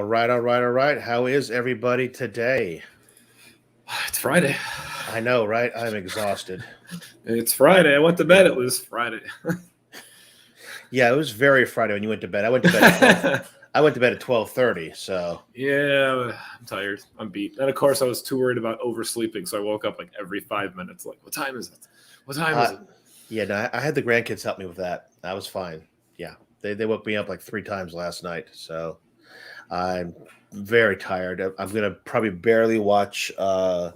All right, all right, all right. How is everybody today? It's Friday. I know, right? I'm exhausted. It's Friday. I went to bed. It was Friday. Yeah, it was very Friday when you went to bed. I went to bed at 12. I went to bed at 12:30. So yeah, I'm tired. I'm beat. And of course, I was too worried about oversleeping, so I woke up like every 5 minutes. Like, what time is it? What time is it? Yeah, no, I had the grandkids help me with that. I was fine. Yeah, they woke me up like 3 times last night. So I'm very tired. I'm gonna probably barely watch the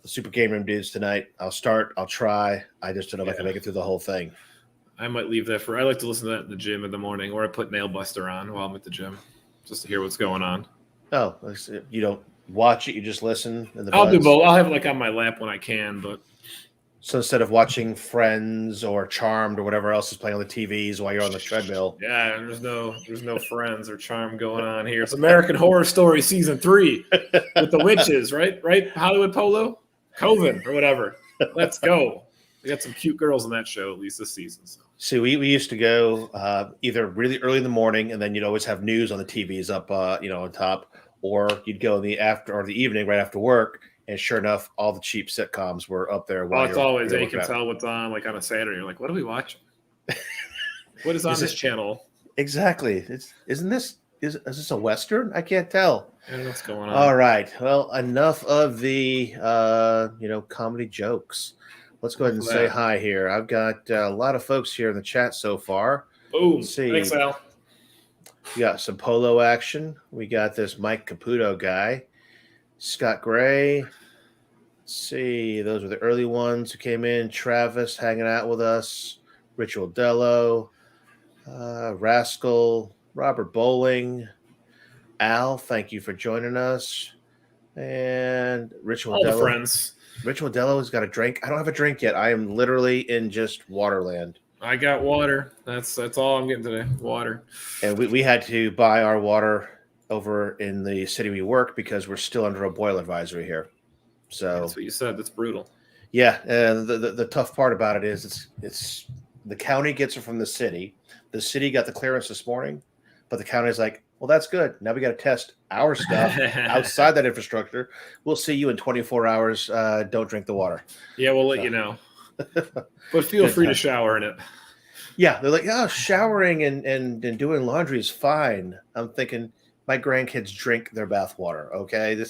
Super Game Room dudes tonight. I'll start. I'll try. I just don't know if I can make it through the whole thing. I might leave that for. I like to listen to that in the gym in the morning, or I put Nail Buster on while I'm at the gym, just to hear what's going on. Oh, you don't watch it; you just listen. I'll do both. I'll have it like on my lap when I can, but. So instead of watching Friends or Charmed or whatever else is playing on the TVs while you're on the treadmill. Yeah, there's no Friends or Charm going on here. It's American Horror Story Season 3 with the witches, right? Hollywood Polo? Coven or whatever. Let's go. We got some cute girls in that show, at least this season. So. See, we used to go either really early in the morning, and then you'd always have news on the TVs up, on top, or you'd go in the after or the evening right after work. And sure enough, all the cheap sitcoms were up there. Well, it's always, you can tell what's on, like on a Saturday. You're like, what are we watching? What is on this channel? Exactly. Is this a Western? I can't tell. I don't know what's going on. All right. Well, enough of the, comedy jokes. Let's go ahead and say hi here. I've got a lot of folks here in the chat so far. Boom. Thanks, Al. We got some polo action. We got this Mike Caputo guy. Scott Gray. Let's see. Those were the early ones who came in. Travis hanging out with us. Ritual Dello. Raskull. Robert Bowling. Al, thank you for joining us. And Ritual All Dello. The friends. Ritual Dello has got a drink. I don't have a drink yet. I am literally in just Waterland. I got water. That's all I'm getting today. Water. And we had to buy our water over in the city we work because we're still under a boil advisory here. So that's what you said. That's brutal. Yeah, and the tough part about it is it's the county gets it from the city. The city got the clearance this morning, but the county's like, well, that's good. Now we got to test our stuff outside that infrastructure. We'll see you in 24 hours. Don't drink the water. Yeah, we'll let you know. But feel free to shower in it. Yeah, they're like, oh, showering and doing laundry is fine. I'm thinking, my grandkids drink their bath water, okay?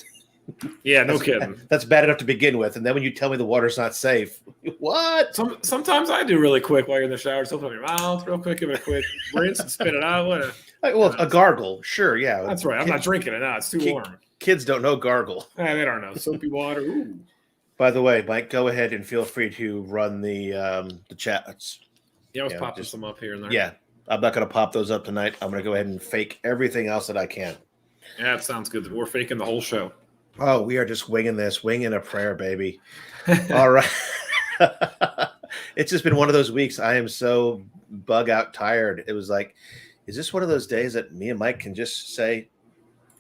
Yeah, no kidding. That's bad enough to begin with, and then when you tell me the water's not safe, what? Sometimes I do really quick while you're in the shower. Just open up your mouth real quick, give it a quick rinse, and spit it out. A gargle, sure, yeah. That's right. I'm not drinking it now. It's too warm. Kids don't know gargle. They don't know. Soapy water. Ooh. By the way, Mike, go ahead and feel free to run the chats. Yeah, I was popping some up here and there. Yeah, I'm not going to pop those up tonight. I'm going to go ahead and fake everything else that I can. Yeah, it sounds good. We're faking the whole show. Oh, we are just winging this. Winging a prayer, baby. All right. It's just been one of those weeks. I am so bug out tired. It was like, is this one of those days that me and Mike can just say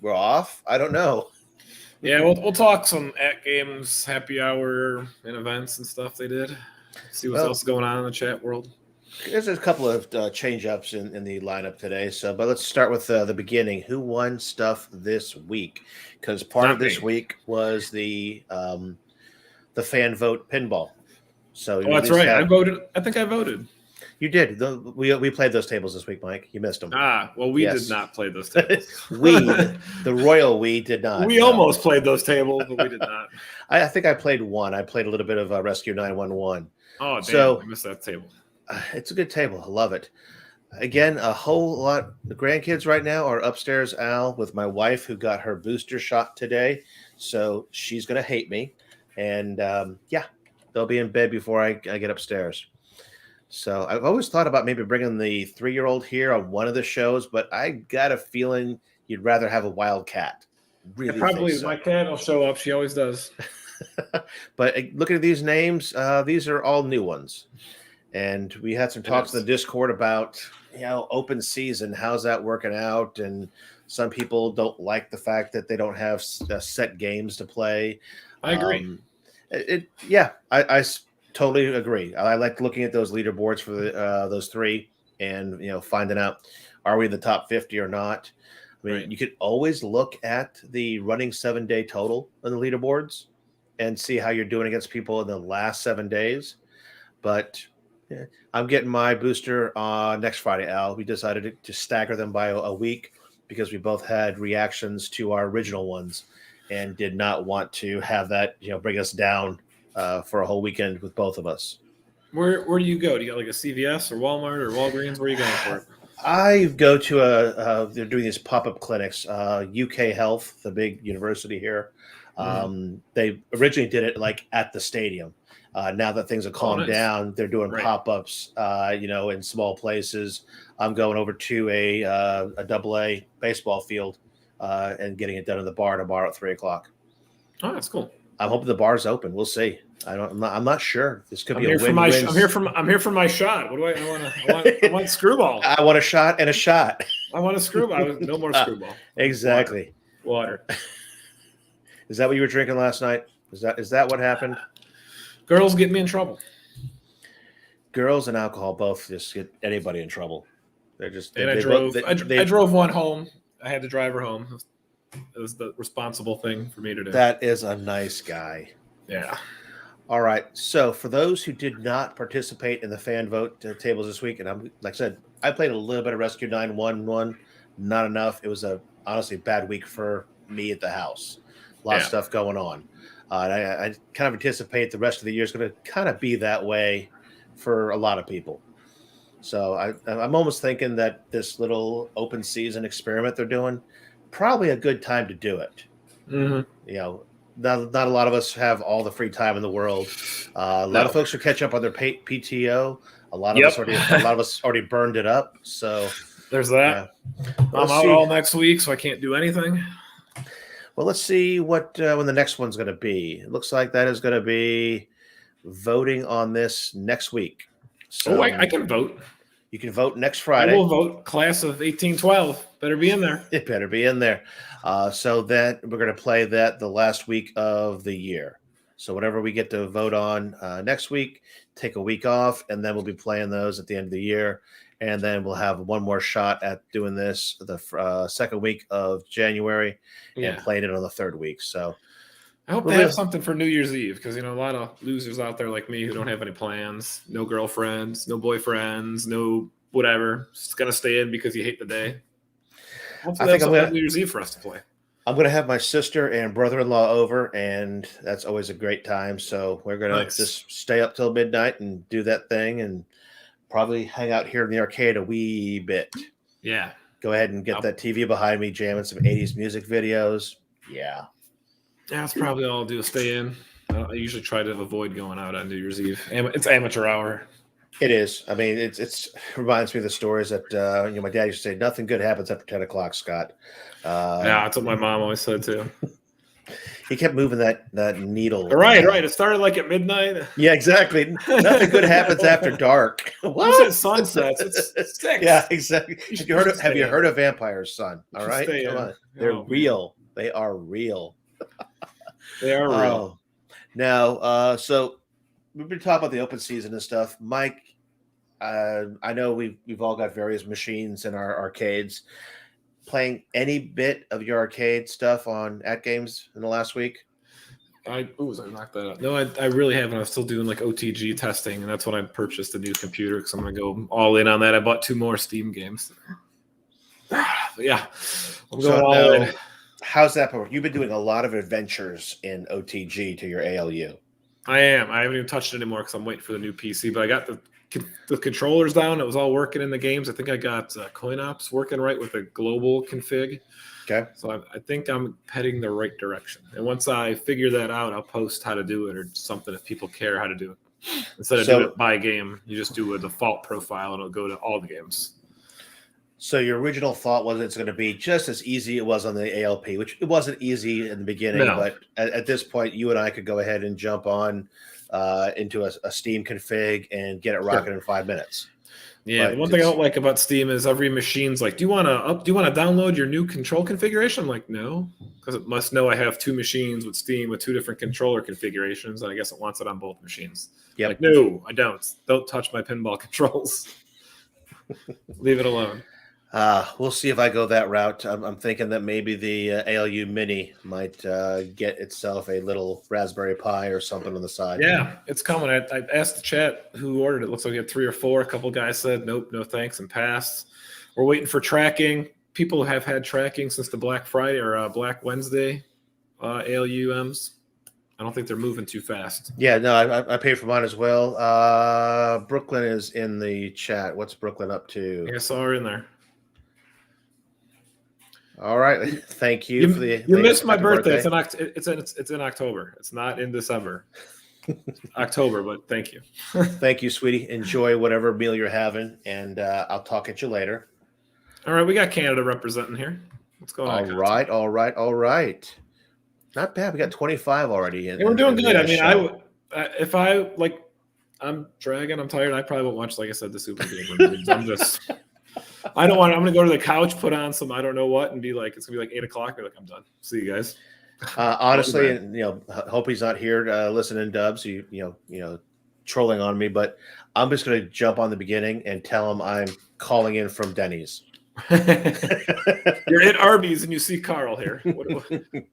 we're off? I don't know. Yeah, we'll talk some AtGames Happy Hour and events and stuff they did. See what else is going on in the chat world. There's a couple of change-ups in the lineup today. But let's start with the beginning. Who won stuff this week? Because part of this week was the Fan Vote Pinball. So that's right. I voted. I think I voted. You did. We played those tables this week, Mike. You missed them. Well, we did not play those tables. The royal we did not. We almost played those tables, but we did not. I think I played one. I played a little bit of Rescue 911. Oh, damn. I missed that table. It's a good table. I love it. Again, a whole lot. The grandkids right now are upstairs, Al, with my wife who got her booster shot today. So she's going to hate me. And they'll be in bed before I get upstairs. So I've always thought about maybe bringing the 3-year-old here on one of the shows, but I got a feeling you'd rather have a wild cat. Really, probably my cat will show up. She always does. But looking at these names, these are all new ones. And we had some talks in the Discord about, open season. How's that working out? And some people don't like the fact that they don't have set games to play. I agree. I totally agree. I like looking at those leaderboards for those three and, finding out, are we in the top 50 or not? I mean, Right. you could always look at the running 7-day total on the leaderboards and see how you're doing against people in the last 7 days. But yeah, I'm getting my booster next Friday, Al. We decided to stagger them by a week because we both had reactions to our original ones and did not want to have that, bring us down for a whole weekend with both of us. Where do you go? Do you go like a CVS or Walmart or Walgreens? Where are you going for it? I go to they're doing these pop-up clinics, UK Health, the big university here. They originally did it like at the stadium. Now that things have calmed nice. down, they're doing Right. pop-ups, in small places. I'm going over to a AA baseball field and getting it done in the bar tomorrow at 3:00. Oh, that's cool. I'm hoping the bar's open. We'll see. I'm not sure. This could be a for win-win. I'm here for my shot. What do I want screwball. I want a shot and a shot. I want a screwball. No more screwball. Exactly. Water. Is that what you were drinking last night? Is that what happened? Girls get me in trouble. Girls and alcohol both just get anybody in trouble. They're just. And I drove one home. I had to drive her home. It was the responsible thing for me to do. That is a nice guy. Yeah. All right. So for those who did not participate in the fan vote tables this week, and like I said, I played a little bit of Rescue 911, not enough. It was honestly bad week for me at the house. A lot of stuff going on. And I kind of anticipate the rest of the year is going to kind of be that way for a lot of people. So I'm almost thinking that this little open season experiment they're doing, probably a good time to do it. Not a lot of us have all the free time in the world. A lot of folks are catching up on their PTO. A lot of us already burned it up. So there's that. I'm out all next week, so I can't do anything. Well, let's see what when the next one's going to be. It looks like that is going to be voting on this next week. So I can vote. You can vote next Friday. I will vote. Class of 1812. Better be in there. It better be in there. So that we're going to play that the last week of the year. So whatever we get to vote on next week, take a week off, and then we'll be playing those at the end of the year. And then we'll have one more shot at doing this the second week of January and playing it on the third week. So I hope they have something for New Year's Eve because, a lot of losers out there like me who don't have any plans, no girlfriends, no boyfriends, no whatever. Just going to stay in because you hate the day. Hopefully they have something on New Year's Eve for us to play. I'm going to have my sister and brother-in-law over, and that's always a great time. So we're going to just stay up till midnight and do that thing and probably hang out here in the arcade a wee bit. Yeah. Go ahead and get that TV behind me, jamming some 80s music videos. Yeah. Yeah, that's probably all I'll do, stay in. I usually try to avoid going out on New Year's Eve. It's amateur hour. It is. I mean, it reminds me of the stories that my dad used to say, nothing good happens after 10 o'clock, Scott. Yeah, that's what my mom always said, too. He kept moving that needle. Right. It started like at midnight. Yeah, exactly. Nothing good happens after dark. What? You said sunsets. It's 6. Yeah, exactly. Have you heard of vampires, son? All right? Come on. They're real. They are real. They are real. Now, so we've been talking about the open season and stuff. Mike, I know we've all got various machines in our arcades. Playing any bit of your arcade stuff on AtGames in the last week? I knocked that out. No, I really haven't. I'm still doing like OTG testing, and that's when I purchased a new computer because I'm going to go all in on that. I bought 2 more Steam games. Yeah, I'm going all in. How's that work? You've been doing a lot of adventures in OTG to your ALU. I am. I haven't even touched it anymore because I'm waiting for the new PC, but I got the controllers down. It was all working in the games. I think I got CoinOps working right with a global config. Okay. So I think I'm heading the right direction. And once I figure that out, I'll post how to do it or something if people care how to do it. Instead of doing it by game, you just do a default profile and it'll go to all the games. So your original thought was it's going to be just as easy it was on the ALP, which it wasn't easy in the beginning, but at this point, you and I could go ahead and jump on into a Steam config and get it rocking in 5 minutes. Yeah, the one thing I don't like about Steam is every machine's like, do you want to download your new control configuration? I'm like, no, because it must know I have 2 machines with Steam with 2 different controller configurations, and I guess it wants it on both machines. Yep. Like, no, I don't. Don't touch my pinball controls. Leave it alone. We'll see if I go that route. I'm thinking that maybe the ALU Mini might get itself a little Raspberry Pi or something on the side. Yeah, it's coming. I asked the chat who ordered it. Looks like we had 3 or 4. A couple guys said nope, no thanks, and passed. We're waiting for tracking. People have had tracking since the Black Friday or Black Wednesday ALUMs. I don't think they're moving too fast. Yeah, no, I paid for mine as well. Brooklyn is in the chat. What's Brooklyn up to? I saw her in there. All right, thank you for the. You missed my birthday. It's in October. It's not in December. October, but thank you. Thank you, sweetie. Enjoy whatever meal you're having, and I'll talk at you later. All right, we got Canada representing here. What's going on? All right. Not bad. We got 25 already. We're doing good. I mean, if I like, I'm dragging. I'm tired. I probably won't watch, like I said, the Super Game. I'm just. I don't want. I'm gonna go to the couch, put on some I don't know what, and be like, it's gonna be like 8 o'clock. Be like, I'm done. See you guys. Honestly, hope he's not here listening, Dubs. You know, trolling on me, but I'm just gonna jump on the beginning and tell him I'm calling in from Denny's. You're at Arby's and you see Carl here.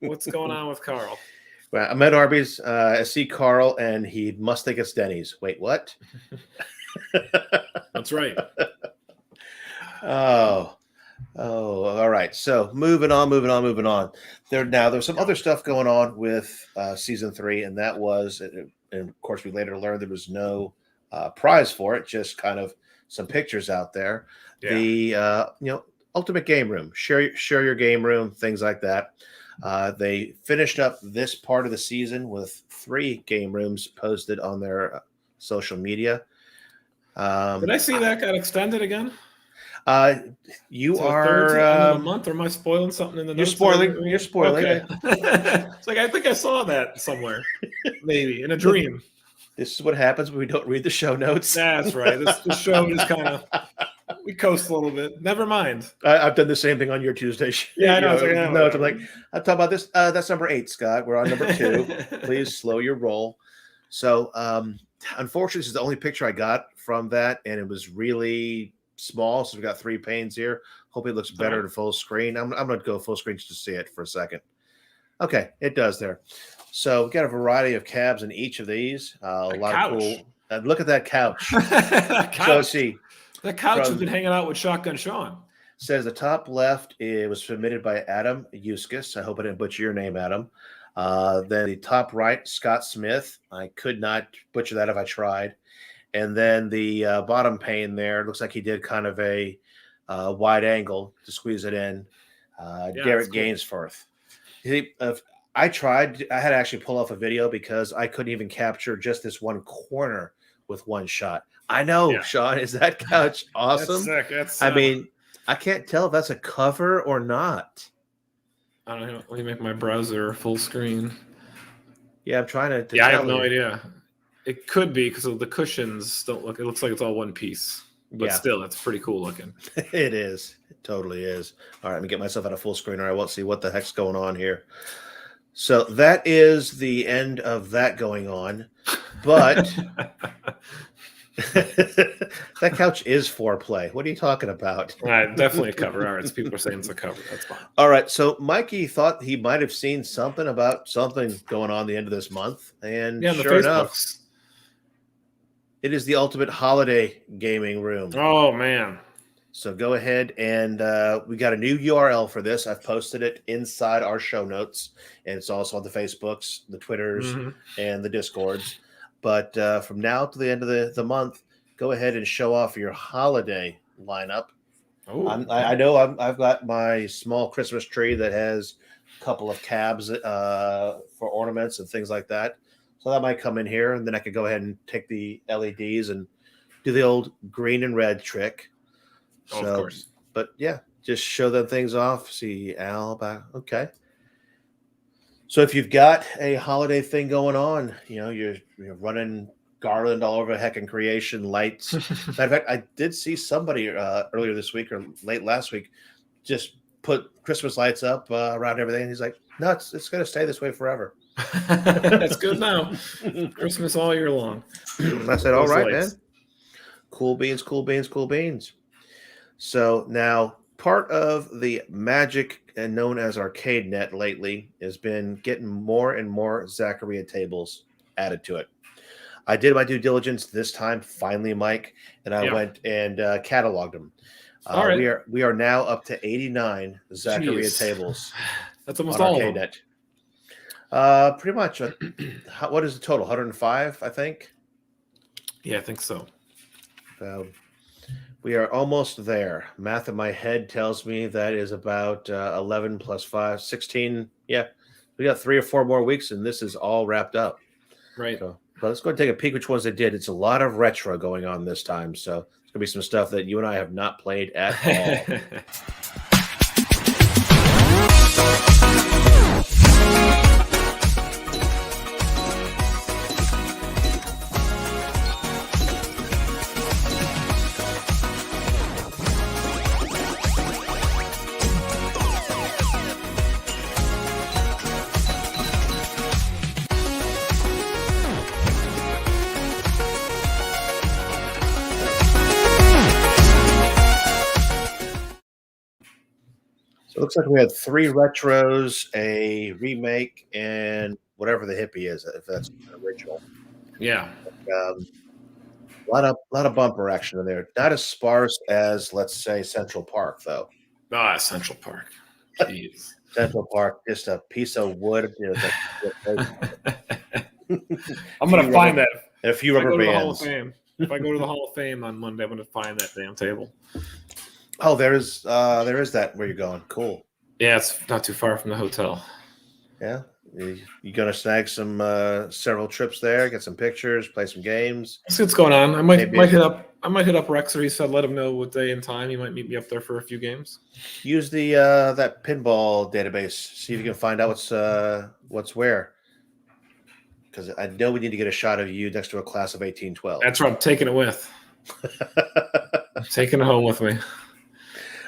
What's going on with Carl? Well, I'm at Arby's. I see Carl, and he must think it's Denny's. Wait, what? That's right. Oh, all right. So moving on. There's some other stuff going on with season 3, and that was, and of course, we later learned there was no prize for it, just kind of some pictures out there. Yeah. The ultimate game room, share your game room, things like that. They finished up this part of the season with 3 game rooms posted on their social media. Did I see that got extended again? You are are a month, or am I spoiling something in the You're notes? spoiling. You're spoiling. Okay. It's like I think I saw that somewhere, maybe in a dream. This is what happens when we don't read the show notes. That's right. The show is kind of we coast a little bit. Never mind. I've done the same thing on your Tuesday show. Yeah, I know. I'm like, I'm talking about this. That's number 8, Scott. We're on number 2. Please slow your roll. So, unfortunately, this is the only picture I got from that, and it was really small. So we got 3 panes here. Hope it looks better to full screen. I'm going to go full screen just to see it for a second. Okay, it does there. So we got a variety of cabs in each of these. A lot of cool. Look at that couch. So see, the couch has been hanging out with Shotgun Sean. Says the top left, it was submitted by Adam Euskis. I hope I didn't butcher your name, Adam. Then the top right, Scott Smith. I could not butcher that if I tried. And then the bottom pane there, looks like he did kind of a wide angle to squeeze it in. Garrett Gainsforth. I tried. I had to actually pull off a video because I couldn't even capture just this one corner with one shot. I know, Sean, is that couch awesome? That's sick. I mean, I can't tell if that's a cover or not. I don't know. Let me make my browser full screen. Yeah, I'm trying to I have no idea. It could be because the cushions don't look. It looks like it's all one piece, but still, it's pretty cool looking. It is. It totally is. All right, let me get myself out of full screen, or I won't see what the heck's going on here. So that is the end of that going on, but that couch is foreplay. What are you talking about? Definitely a cover. All right, people are saying it's a cover. That's fine. All right, so Mikey thought he might have seen something about something going on the end of this month, and sure enough, it is the ultimate holiday gaming room. Oh, man. So go ahead and we got a new URL for this. I've posted it inside our show notes, and it's also on the Facebooks, the Twitters, and the Discords. But from now to the end of the month, go ahead and show off your holiday lineup. I know I've got my small Christmas tree that has a couple of cabs for ornaments and things like that. So that might come in here, and then I could go ahead and take the LEDs and do the old green and red trick. So, of course. But yeah, just show them things off. See Al back. Okay. So if you've got a holiday thing going on, you're running garland all over Heckin' Creation, lights. Matter of fact, I did see somebody earlier this week or late last week just put Christmas lights up around everything. And he's like, no, it's going to stay this way forever. That's good now. Christmas all year long. I said, all right, man. Cool beans. So now part of the magic and known as Arcade Net lately has been getting more and more Zaccaria tables added to it. I did my due diligence this time, finally, Mike, and I Yeah. went and cataloged them. All right. We are now up to 89 Zaccaria Jeez. tables That's almost on all of Arcade them. Net. Pretty much. What is the total? 105, I think. Yeah, I think so. We are almost there. Math in my head tells me that is about 11 plus 5, 16. Yeah, we got 3 or 4 more weeks, and this is all wrapped up. Right. So, but let's go and take a peek which ones they did. It's a lot of retro going on this time, so it's going to be some stuff that you and I have not played at all. It looks like we had 3 retros, a remake, and whatever the hippie is, if that's an original. Yeah. A lot of bumper action in there. Not as sparse as, let's say, Central Park, though. Central Park. Jeez. Central Park, just a piece of wood. I'm gonna find that. And a few rubber bands. Hall of Fame. If I go to the Hall of Fame on Monday, I'm gonna find that damn table. Oh, there is that where you're going. Cool. Yeah, it's not too far from the hotel. Yeah, you gonna snag some several trips there, get some pictures, play some games. See what's going on. I might hit up Rexer. He said let him know what day and time. He might meet me up there for a few games. Use the that pinball database. See if you can find out what's where. Because I know we need to get a shot of you next to a class of 1812. That's what I'm taking it with. I'm taking it home with me.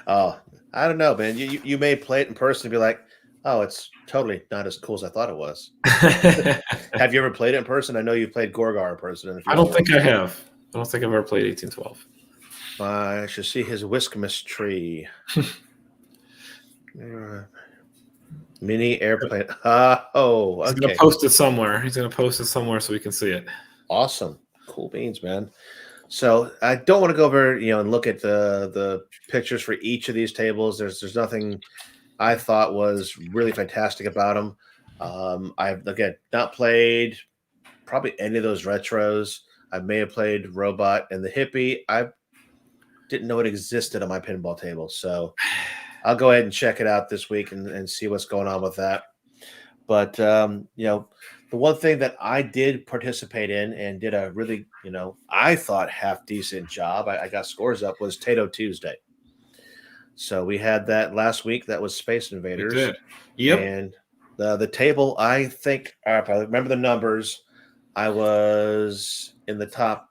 Oh, I don't know, man. You may play it in person and be like, oh, it's totally not as cool as I thought it was. Have you ever played it in person? I know you've played Gorgar in person. I don't think I have. I don't think I've ever played 1812. I should see his Whiskmas tree. Mini airplane. Okay. He's going to post it somewhere. He's going to post it somewhere so we can see it. Awesome. Cool beans, man. So I don't want to go over, and look at the pictures for each of these tables. There's nothing I thought was really fantastic about them. I've, again, not played probably any of those retros. I may have played Robot and the Hippie. I didn't know it existed on my pinball table. So I'll go ahead and check it out this week and see what's going on with that. But, the one thing that I did participate in and did a really, I thought half decent job, I got scores up, was Tato Tuesday. So we had that last week. That was Space Invaders. We did. Yep. And the table, I think, if I remember the numbers, I was in the top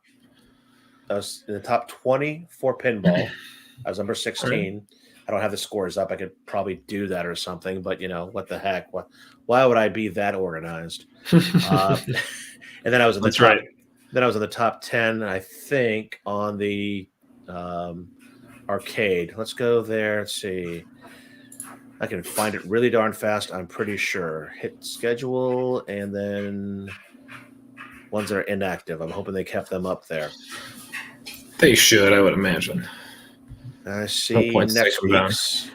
20 for pinball. I was number 16. Right. I don't have the scores up. I could probably do that or something, but what the heck? Why would I be that organized? And then I was in the top. Right. Then I was in the top 10, I think, on the arcade. Let's go there. Let's see. I can find it really darn fast. I'm pretty sure. Hit schedule, and then ones that are inactive. I'm hoping they kept them up there. They should, I would imagine. I see next week's.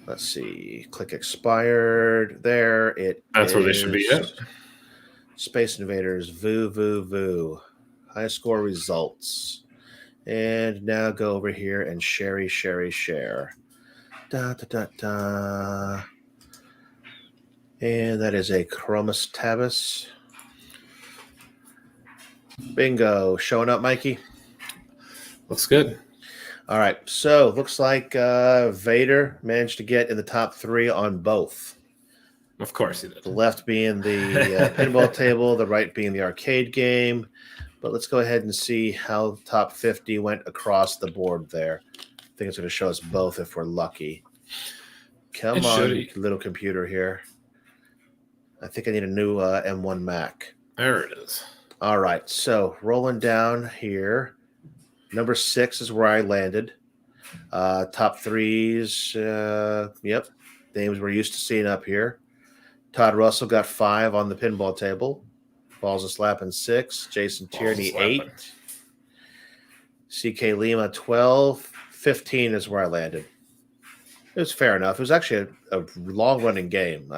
Let's see. Click expired. There it That's is. where they should be at. Space Invaders. Voo. High score results. And now go over here and share. Da. And that is a Chromus Tabus. Bingo. Showing up, Mikey? Looks good. All right, so looks like Vader managed to get in the top 3 on both. Of course he did. The left being the pinball table, the right being the arcade game. But let's go ahead and see how the top 50 went across the board there. I think it's going to show us both if we're lucky. Come on, little computer here. I think I need a new M1 Mac. There it is. All right, so rolling down here. Number 6 is where I landed. Top threes. Yep. Names we're used to seeing up here. Todd Russell got 5 on the pinball table. Balls a slapping 6. Jason Tierney 8. CK Lima 12. 15 is where I landed. It was fair enough. It was actually a long-running game.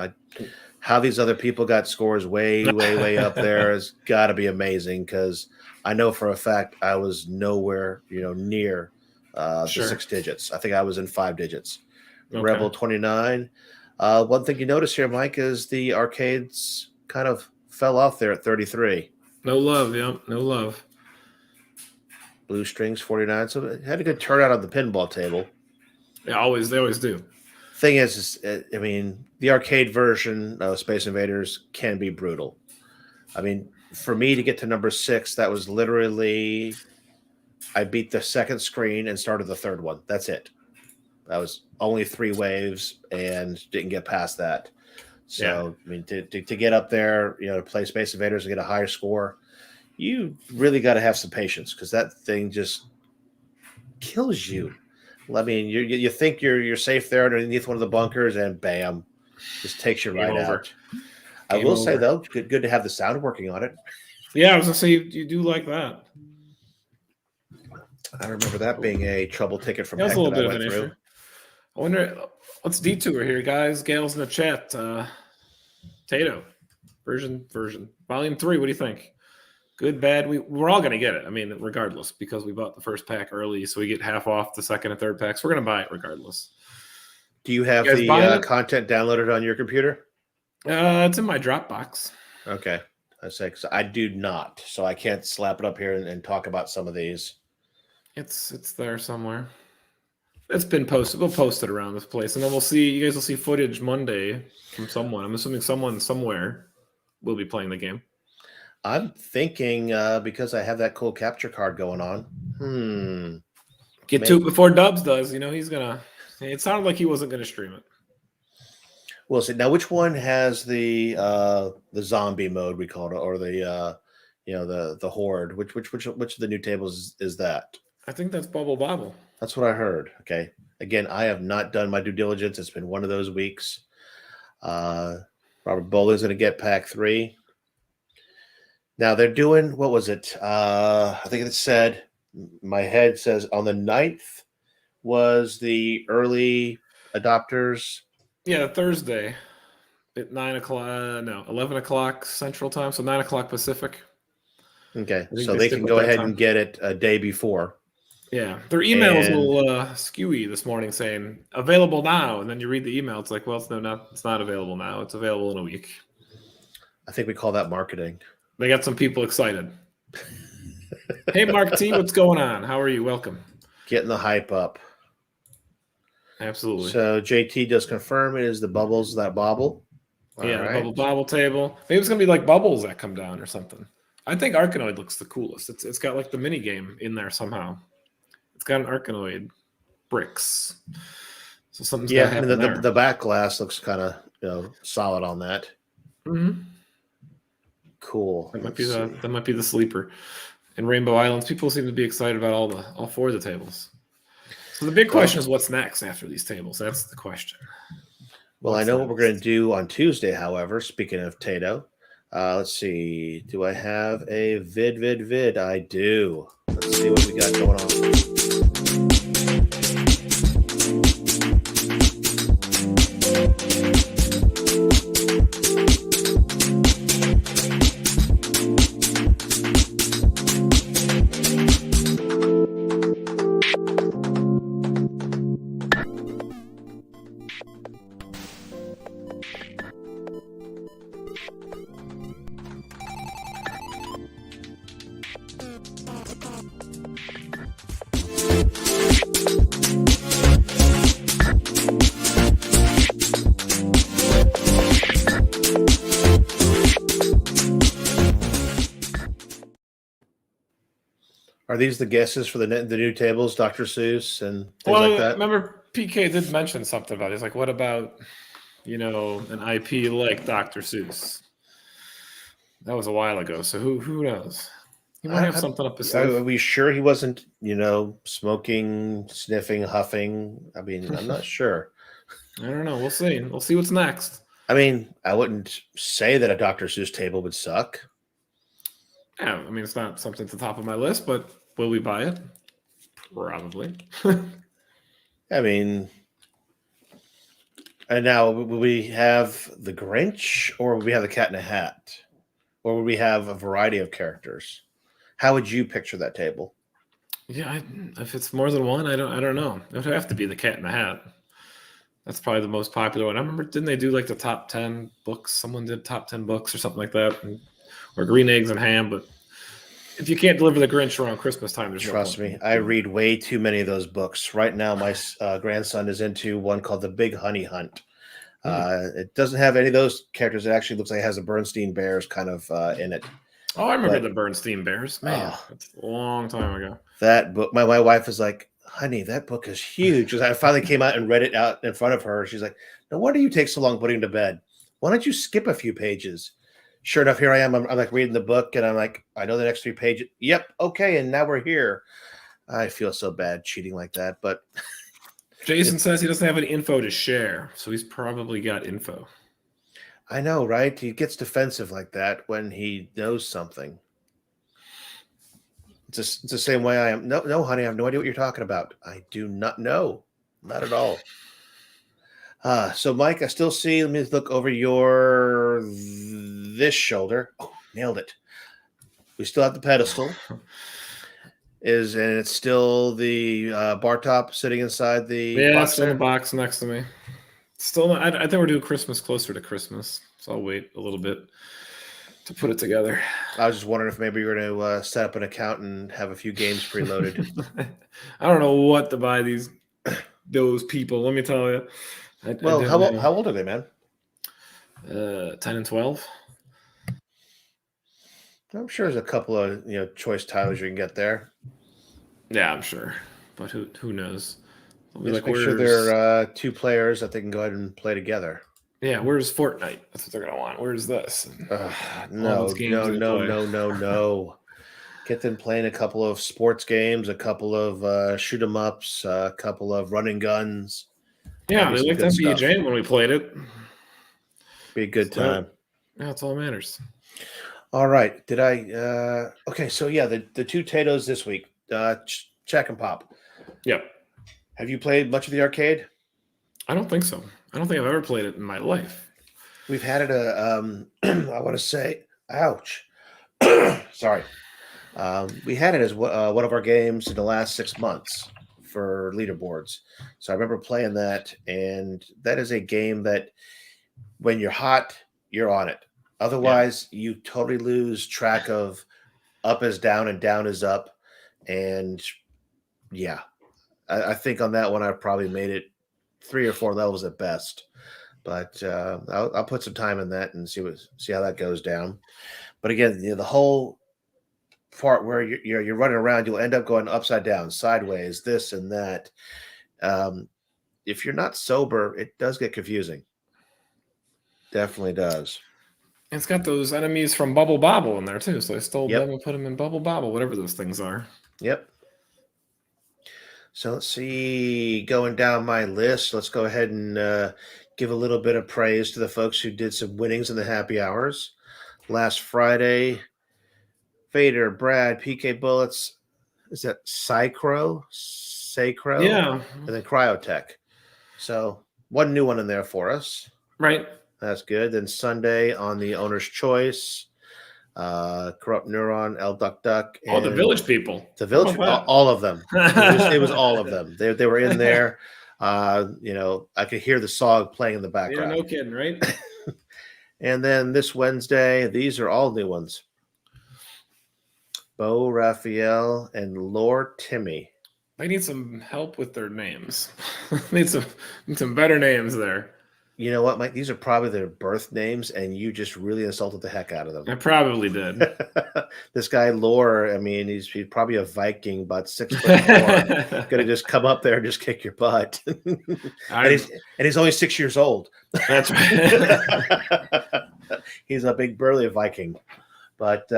How these other people got scores way up there has got to be amazing, because I know for a fact I was nowhere, near the 6 digits. I think I was in 5 digits. Okay. Rebel 29. One thing you notice here, Mike, is the arcades kind of fell off there at 33. No love, yeah, no love. Blue Strings 49. So it had a good turnout on the pinball table. Yeah, they always do. Thing is, I mean, the arcade version of Space Invaders can be brutal. I mean, for me to get to number 6, that was literally, I beat the second screen and started the third one. That's it. That was only 3 waves and didn't get past that. So, yeah. I mean, to get up there, to play Space Invaders and get a higher score, you really got to have some patience, because that thing just kills you. I mean, you think you're safe there underneath one of the bunkers, and bam, just takes you right out. I will say, though, good to have the sound working on it. Yeah, I was going to say, you do like that. I remember that being a trouble ticket from Heck that I went through. Issue. I wonder, let's detour here, guys. Gail's in the chat. Tato, version, volume 3. What do you think? Good, bad. We're all going to get it. I mean, regardless, because we bought the first pack early, so we get half off the second and third packs. We're going to buy it regardless. Do you have the content downloaded on your computer? It's in my Dropbox. Okay. I say, 'cause I do not, so I can't slap it up here and talk about some of these. It's there somewhere. It's been posted. We'll post it around this place, and then you guys will see footage Monday from someone. I'm assuming someone somewhere will be playing the game. I'm thinking because I have that cool capture card going on. Get to it before Dubs does. He's gonna. It sounded like he wasn't gonna stream it. We'll see. Now, which one has the zombie mode, we call it, or the the horde? Which of the new tables is that? I think that's Bubble Bobble. That's what I heard. Okay. Again, I have not done my due diligence. It's been one of those weeks. Robert Bowling's going to get pack 3. Now they're doing, what was it? I think it said, my head says on the 9th was the early adopters. Yeah, Thursday at 9 o'clock. No, 11 o'clock Central Time, so 9 o'clock Pacific. Okay, so they can go ahead and get it a day before. Yeah, their emails will skewy this morning saying available now, and then you read the email. It's like, well, it's not available now. It's available in a week. I think we call that marketing. They got some people excited. Hey, Mark T, what's going on? How are you? Welcome. Getting the hype up. Absolutely. So JT does confirm it is the bubbles that bobble. Yeah, right. The bubble table. Maybe it's gonna be like bubbles that come down or something. I think Arkanoid looks the coolest. It's got like the mini game in there somehow. It's got an Arkanoid bricks. So something's yeah. I mean, the back glass looks kind of solid on that. Mm-hmm. Cool. That might be the sleeper. In Rainbow Islands, people seem to be excited about all 4 of the tables. So the big question is, what's next after these tables? That's the question. Well, I know what we're going to do on Tuesday. However, speaking of Tato, let's see. Do I have a vid? I do. Let's see what we got going on. Are these the guesses for the new tables, Dr. Seuss and things like that? Remember PK did mention something about it. He's like, what about, an IP like Dr. Seuss? That was a while ago, so who knows? He might have something up his Are sleeve. we sure he wasn't, smoking, sniffing, huffing? I mean, I'm not sure. I don't know. We'll see. We'll see what's next. I mean, I wouldn't say that a Dr. Seuss table would suck. Yeah, I mean, it's not something at the top of my list, but will we buy it? Probably. I mean, and now will we have the Grinch, or will we have the Cat in a Hat, or will we have a variety of characters? How would you picture that table? Yeah, if it's more than one, I don't know. It would have to be the Cat in the Hat. That's probably the most popular one. I remember, didn't they do like the top 10 books? Someone did top 10 books or something like that, or Green Eggs and Ham. But if you can't deliver the Grinch around Christmas time, there's Trust no me, point. I read way too many of those books. Right now, my grandson is into one called The Big Honey Hunt. It doesn't have any of those characters. It actually looks like it has the Bernstein Bears kind of in it. Oh, I remember the Bernstein Bears. Man, that's a long time ago. That book, my wife is like, honey, that book is huge. Because I finally came out and read it out in front of her. She's like, no wonder you take so long putting it to bed. Why don't you skip a few pages? Sure enough, here I am. I'm like reading the book, and I'm like, I know the next 3 pages. Yep, okay, and now we're here. I feel so bad cheating like that, but Jason says he doesn't have any info to share, so he's probably got info. I know, right? He gets defensive like that when he knows something. It's the same way I am. No, honey, I have no idea what you're talking about. I do not know. Not at all. So, Mike, I still see. Let me look over this shoulder. Oh, nailed it. We still have the pedestal. And it's still the bar top sitting inside the box still in there? the box next to me. Still, not, I think we're doing Christmas closer to Christmas, so I'll wait a little bit to put it together. I was just wondering if maybe you're going to set up an account and have a few games preloaded. I don't know what to buy those people. Let me tell you. How old are they, man? 10 and 12. I'm sure there's a couple of choice titles you can get there. Yeah, I'm sure, but who knows? Just make sure they're 2 players that they can go ahead and play together. Yeah, where's Fortnite? That's what they're gonna want. Where's this? No. Get them playing a couple of sports games, a couple of shoot 'em ups, a couple of running guns. Yeah, they liked NBA Jam when we played it. Be a good time. Yeah, that's all that matters. All right. Did I? Okay. So yeah, the 2 Tatoes this week. Chack'n Pop. Yep. Have you played much of the arcade? I don't think so. I don't think I've ever played it in my life. We've had it I want to say, ouch. Sorry. We had it as one of our games in the last 6 months for leaderboards. So I remember playing that, and that is a game that when you're hot, you're on it. Otherwise, you totally lose track of up is down and down is up. And yeah, I think on that one, I probably made it 3 or 4 levels at best. But I'll put some time in that and see how that goes down. But again, the whole part where you're running around, you'll end up going upside down, sideways, this and that. If you're not sober, it does get confusing. Definitely does. It's got those enemies from Bubble Bobble in there too, so I stole them and put them in Bubble Bobble, whatever those things are. Yep. So let's see, going down my list, let's go ahead and give a little bit of praise to the folks who did some winnings in the happy hours. Last Friday, Vader, Brad, PK Bullets, is that Sacro? Yeah. And then Cryotech. So one new one in there for us. Right. That's good. Then Sunday on the Owner's Choice, Corrupt Neuron, El Duck Duck. And the Village People. The Village, all of them. It was all of them. They were in there. I could hear the song playing in the background. Yeah, no kidding, right? And then this Wednesday, these are all new ones. Bo, Raphael, and Lore Timmy. They need some help with their names. need some better names there. You know what, Mike? These are probably their birth names, and you just really insulted the heck out of them. I probably did. This guy, Lore, I mean, he's probably a Viking, about 6'4". Gonna just come up there and just kick your butt. and he's only 6 years old. That's right. He's a big burly Viking. But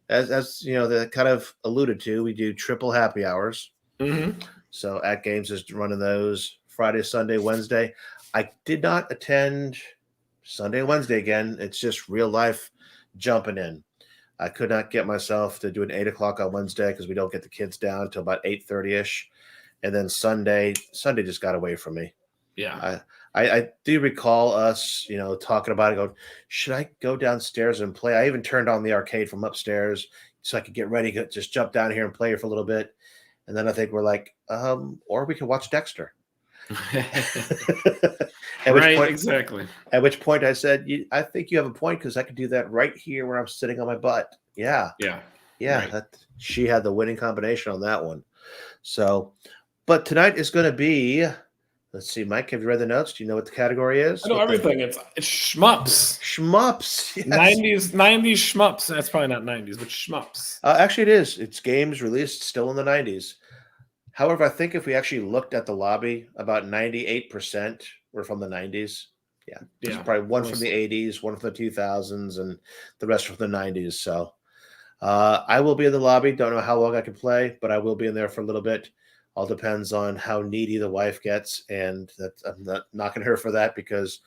as you know, that kind of alluded to, we do triple happy hours. Mm-hmm. So AtGames is running those Friday, Sunday, Wednesday. I did not attend Sunday and Wednesday again. It's just real life jumping in. I could not get myself to do an 8 o'clock on Wednesday because we don't get the kids down until about 8:30ish. And then Sunday just got away from me. Yeah. I do recall us, talking about it, going, should I go downstairs and play? I even turned on the arcade from upstairs so I could get ready, just jump down here and play for a little bit. And then I think we're like, or we can watch Dexter. Exactly. At which point I said, I think you have a point because I could do that right here where I'm sitting on my butt. Yeah. Right. She had the winning combination on that one. So, but tonight is going to be, let's see, Mike, have you read the notes? Do you know what the category is? I know everything. It's shmups. Shmups. Yes. 90s shmups. That's probably not 90s, but shmups. Actually, it is. It's games released still in the 90s. However, I think if we actually looked at the lobby, about 98% were from the 90s. Yeah. There's probably one from the 80s, one from the 2000s, and the rest from the 90s. So I will be in the lobby. Don't know how long I can play, but I will be in there for a little bit. All depends on how needy the wife gets. And I'm not knocking her for that because,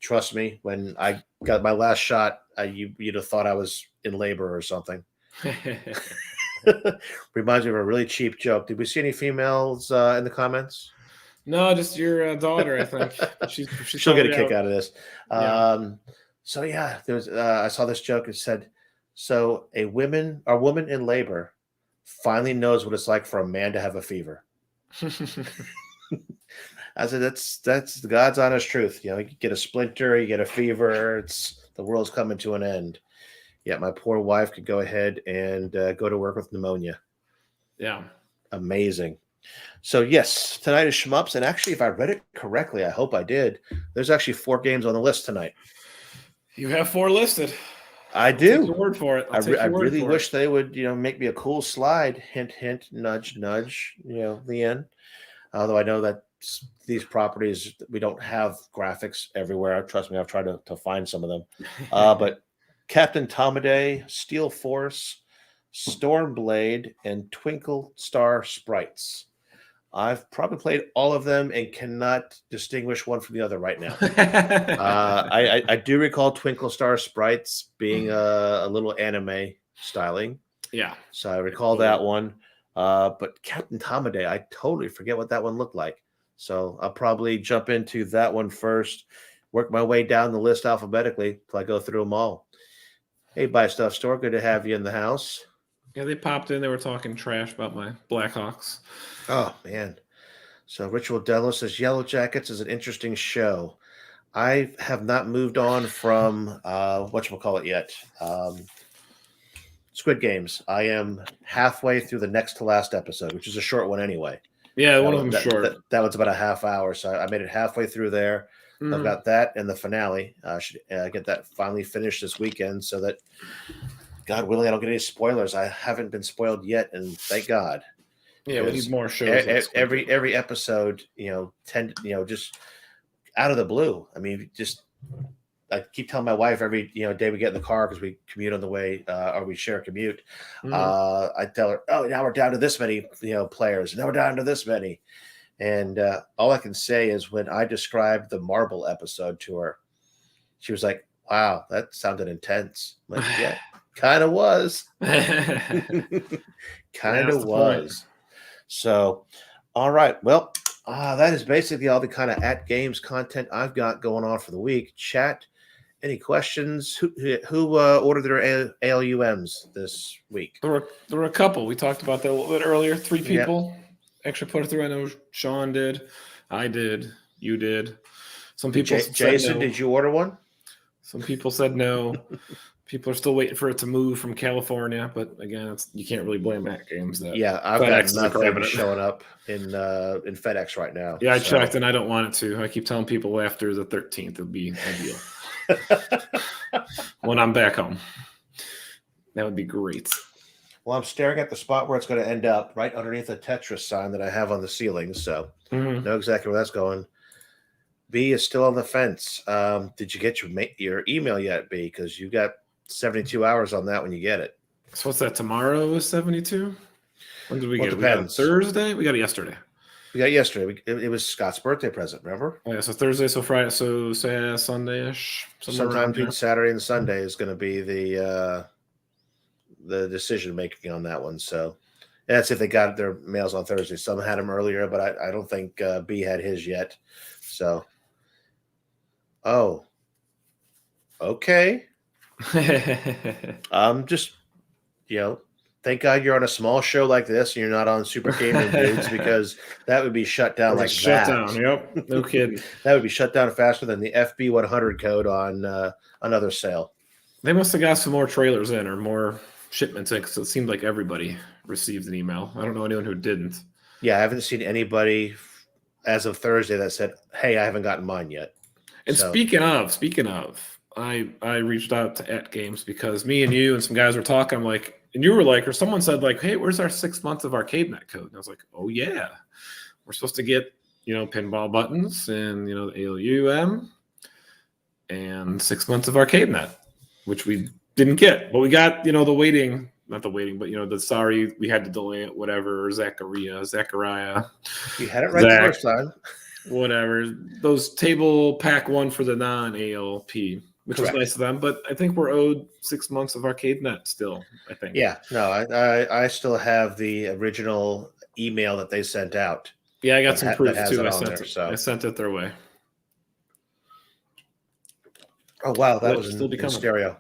trust me, when I got my last shot, you'd have thought I was in labor or something. Reminds me of a really cheap joke. Did we see any females in the comments? No, just your daughter, I think. She'll get a kick out of this. Yeah. So yeah, there's. I saw this joke. It said, "So a woman in labor finally knows what it's like for a man to have a fever." I said, "That's the God's honest truth. You get a splinter, you get a fever. The world's coming to an end." Yeah, my poor wife could go ahead and go to work with pneumonia. Yeah. Amazing. So, yes, tonight is Shmups. And actually, if I read it correctly, I hope I did, there's actually 4 games on the list tonight. You have 4 listed. I do. Take your word for it. I really wish they would, make me a cool slide. Hint, hint, nudge, nudge, the end. Although I know that these properties, we don't have graphics everywhere. Trust me, I've tried to find some of them. But Captain Tomaday, Steel Force, Stormblade, and Twinkle Star Sprites. I've probably played all of them and cannot distinguish one from the other right now. I do recall Twinkle Star Sprites being a little anime styling. Yeah. So I recall that one. But Captain Tomaday, I totally forget what that one looked like. So I'll probably jump into that one first, work my way down the list alphabetically till I go through them all. Hey, Buy Stuff Store, good to have you in the house. Yeah, they popped in. They were talking trash about my Blackhawks. Oh, man. So Ritual Delo says Yellow Jackets is an interesting show. I have not moved on from whatchamacallit yet. Squid Games. I am halfway through the next to last episode, which is a short one anyway. Yeah, one of them's short. That one's about a half hour, so I made it halfway through there. Mm-hmm. I've got that and the finale. I should get that finally finished this weekend so that, God willing, I don't get any spoilers. I haven't been spoiled yet, and thank God. Yeah, we need more shows. Every episode, just out of the blue. I mean, I keep telling my wife every day we get in the car because we commute on the way, or we share a commute. Mm-hmm. I tell her, "Oh, now we're down to this many, players. Now we're down to this many." And all I can say is when I described the marble episode to her, she was like, "Wow, that sounded intense." I'm like, yeah, kind of was. Kind of was. So, all right. Well, that is basically all the kind of AtGames content I've got going on for the week. Chat, any questions? Who ordered their ALUMs this week? There were a couple. We talked about that a little bit earlier. 3 people actually put it through. I know Sean did. I did. You did. Some people Jason, said no. Did you order one? Some people said no. People are still waiting for it to move from California, but again, you can't really blame AtGames. I've got nothing showing up in FedEx right now. Yeah, I checked, and I don't want it to. I keep telling people after the 13th it'll be ideal. When I'm back home, that would be great. Well, I'm staring at the spot where it's going to end up, right underneath the Tetris sign that I have on the ceiling, so know exactly where that's going. B is still on the fence. Did you get your email yet, B? Because you got 72 hours on that when you get it. So what's that? Tomorrow is 72. When did we Well, get it it? We got it depends. Thursday. We got it yesterday. We got yesterday. It was Scott's birthday present. Remember? Oh, yeah, so Thursday, so Friday, so say Sunday-ish, somewhere Sometime around between there. Saturday and Sunday is going to be the decision making on that one. So that's if they got their mails on Thursday. Some had them earlier, but I don't think B had his yet. So, oh, okay. Just thank God you're on a small show like this and you're not on Super Gaming Dudes because that would be shut down like shut that. down. Yep, no kidding. That would be shut down faster than the FB 100 code on another sale. They must have got some more trailers in or more shipments in because it seemed like everybody received an email. I don't know anyone who didn't. Yeah, I haven't seen anybody as of Thursday that said, "Hey, I haven't gotten mine yet." And So, speaking of, I reached out to AtGames because me and you and some guys were talking. I'm like, and you were like, or someone said like, "Hey, where's our 6 months of ArcadeNet code?" And I was like, "Oh yeah, we're supposed to get pinball buttons and the ALUM and 6 months of ArcadeNet, which we didn't get, but we got the waiting." Not the waiting, but the sorry we had to delay it, whatever. Zachariah. you had it right the first time. Whatever. Those table pack one for the non-ALP, which Correct. was nice of them, but I think we're owed 6 months of ArcadeNet still, I think. Yeah, no, I still have the original email that they sent out. Yeah, I got some proof too. I sent it their way. Oh wow, that was still be in coming. stereo.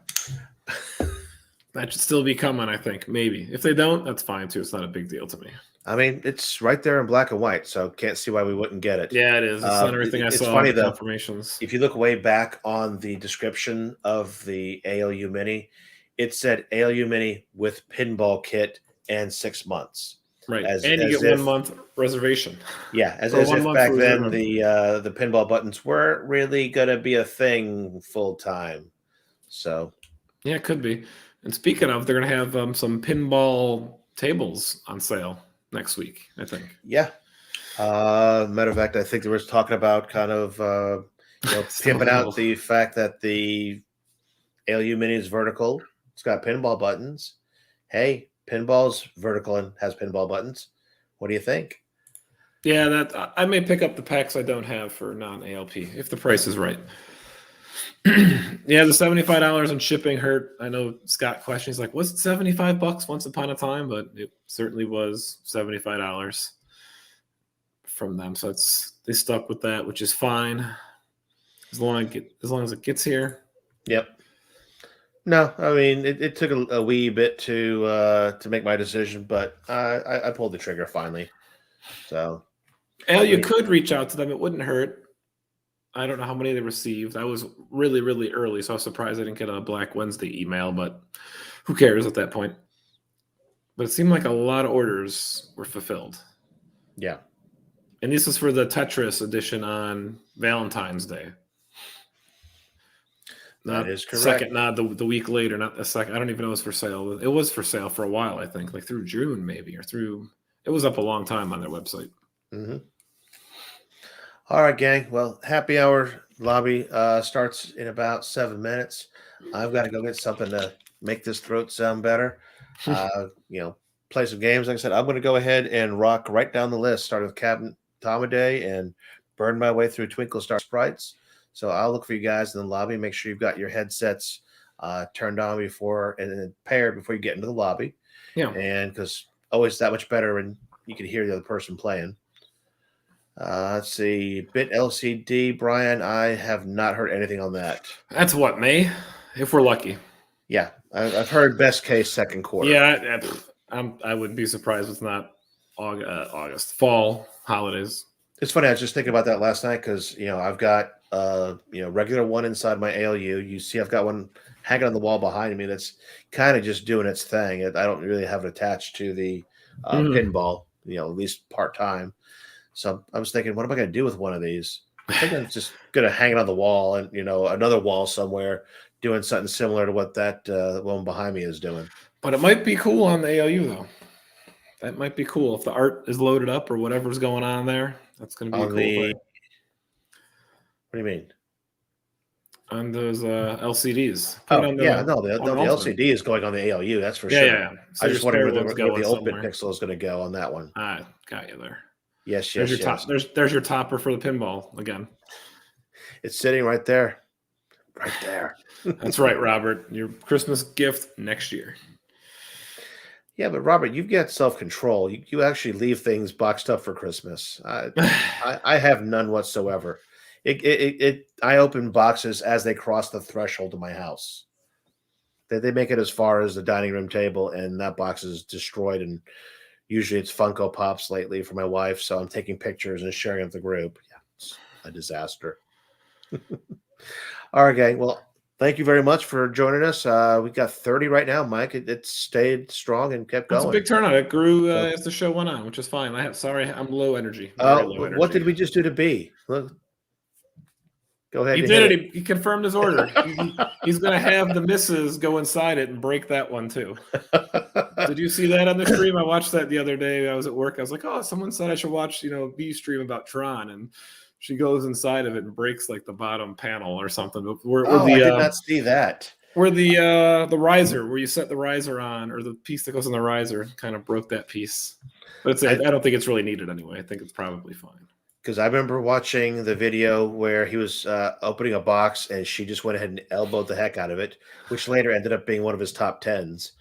That should still be coming, I think. Maybe. If they don't, that's fine too. It's not a big deal to me. I mean, it's right there in black and white, so can't see why we wouldn't get it. Yeah, it is. It's not everything I saw. It's funny though. Confirmations. If you look way back on the description of the ALU Mini, it said ALU Mini with pinball kit and 6 months. Right, and you get 1 month reservation. Yeah, as if back then the pinball buttons weren't really going to be a thing full time. So yeah, it could be. And speaking of, they're going to have some pinball tables on sale next week, I think. Yeah. Matter of fact, I think they were talking about kind of pimping out the fact that the ALU Mini is vertical. It's got pinball buttons. Hey, pinball's vertical and has pinball buttons. What do you think? Yeah, that I may pick up the packs I don't have for non-ALP if the price is right. Yeah, the $75 in shipping hurt. I know Scott questioned. He's like, was it $75 once upon a time? But it certainly was $75 from them. So they stuck with that, which is fine. As long as it gets here. Yep. No, I mean it took a wee bit to make my decision, but I pulled the trigger finally. So you could reach out to them. It wouldn't hurt. I don't know how many they received. I was really, really early, so I was surprised I didn't get a Black Wednesday email, but who cares at that point? But it seemed like a lot of orders were fulfilled. Yeah. And this is for the Tetris edition on Valentine's Day. That is correct. Not the week later, not the second. I don't even know it was for sale. It was for sale for a while, I think, like through June maybe, or through. It was up a long time on their website. Mm-hmm. All right, gang. Well, happy hour lobby starts in about 7 minutes. I've got to go get something to make this throat sound better. Play some games. Like I said, I'm going to go ahead and rock right down the list, starting with Captain Tomaday and burn my way through Twinkle Star Sprites. So I'll look for you guys in the lobby. Make sure you've got your headsets turned on before and paired before you get into the lobby. Yeah. And because always that much better when you can hear the other person playing. Let's see. Bit LCD, Brian. I have not heard anything on that. That's what, May, if we're lucky. Yeah, I've heard best case second quarter. Yeah, I wouldn't be surprised if it's not August, fall holidays. It's funny. I was just thinking about that last night because I've got regular one inside my ALU. You see, I've got one hanging on the wall behind me that's kind of just doing its thing. I don't really have it attached to the pinball, at least part time. So I was thinking, what am I going to do with one of these? I think I'm just going to hang it on the wall and, another wall somewhere doing something similar to what that one behind me is doing. But it might be cool on the ALU, though. That might be cool. If the art is loaded up or whatever's going on there, that's going to be a cool thing. What do you mean? on those LCDs. Put it Oh on the, yeah, no, on the Ultimate. LCD is going on the ALU. That's for Yeah, sure. yeah. So I your just wondering spare one's where the going open somewhere. pixel is going to go on that one. Got you there. Yes, There's yes, your yes. top. There's your topper for the pinball again. It's sitting right there. Right there. That's right, Robert. Your Christmas gift next year. Yeah, but Robert, you've got self-control. You actually leave things boxed up for Christmas. I have none whatsoever. I open boxes as they cross the threshold of my house. They make it as far as the dining room table, and that box is destroyed. And usually it's Funko Pops lately for my wife, so I'm taking pictures and sharing with the group. Yeah, it's a disaster. All right, gang. Well, thank you very much for joining us. We got 30 right now, Mike. It stayed strong and kept That's going. a big turnout. It grew as the show went on, which is fine. I'm low energy. Very low energy. What did we just do to B? Look, go ahead. He did it. He confirmed his order. He's going to have the misses go inside it and break that one too. Did you see that on the stream? I watched that the other day. I was at work. I was like, oh, someone said I should watch, B stream about Tron, and she goes inside of it and breaks like the bottom panel or something. I did not see that. Where the riser, where you set the riser on, or the piece that goes on the riser, kind of broke that piece. But I don't think it's really needed anyway. I think it's probably fine. Because I remember watching the video where he was opening a box and she just went ahead and elbowed the heck out of it, which later ended up being one of his top 10s.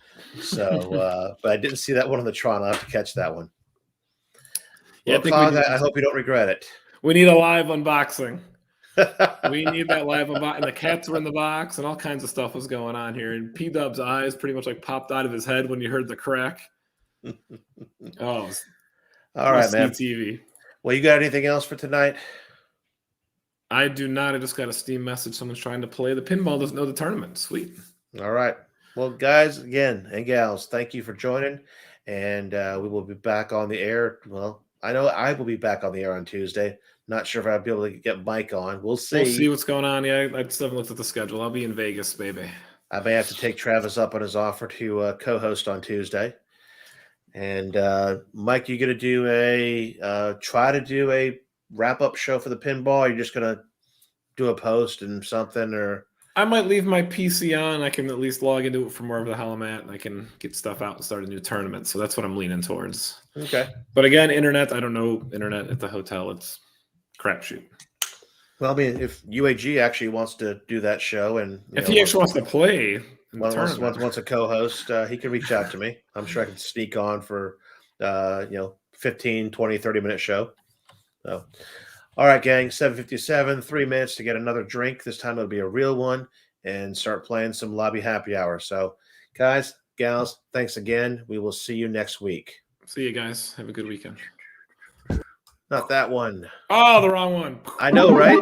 So, but I didn't see that one on the Tron. I'll have to catch that one. Well, yeah, I hope you don't regret it. We need a live unboxing. We need that live unboxing. And the cats were in the box, and all kinds of stuff was going on here. And P-Dub's eyes pretty much like popped out of his head when you heard the crack. Oh, all right, man. TV. Well, you got anything else for tonight? I do not. I just got a Steam message. Someone's trying to play the pinball. Doesn't know the tournament. Sweet. All right. Well, guys, again, and gals, thank you for joining. And we will be back on the air. Well, I know I will be back on the air on Tuesday. Not sure if I'll be able to get Mike on. We'll see. We'll see what's going on. Yeah, I just haven't looked at the schedule. I'll be in Vegas, baby. I may have to take Travis up on his offer to co-host on Tuesday. And Mike, you going to do try to do a wrap-up show for the pinball? Or you're just going to do a post and something, or? I might leave my PC on. I can at least log into it from wherever the hell I'm at, and I can get stuff out and start a new tournament. So that's what I'm leaning towards. Okay. But again, internet, I don't know. Internet at the hotel, it's crapshoot. Well, I mean, if UAG actually wants to do that show, and if he actually wants to play, wants a co-host, he can reach out to me. I'm sure I can sneak on for 15, 20, 30-minute show. So, all right, gang, 7:57, 3 minutes to get another drink. This time it'll be a real one, and start playing some Lobby Happy Hour. So, guys, gals, thanks again. We will see you next week. See you guys. Have a good weekend. Not that one. Oh, the wrong one. I know, right?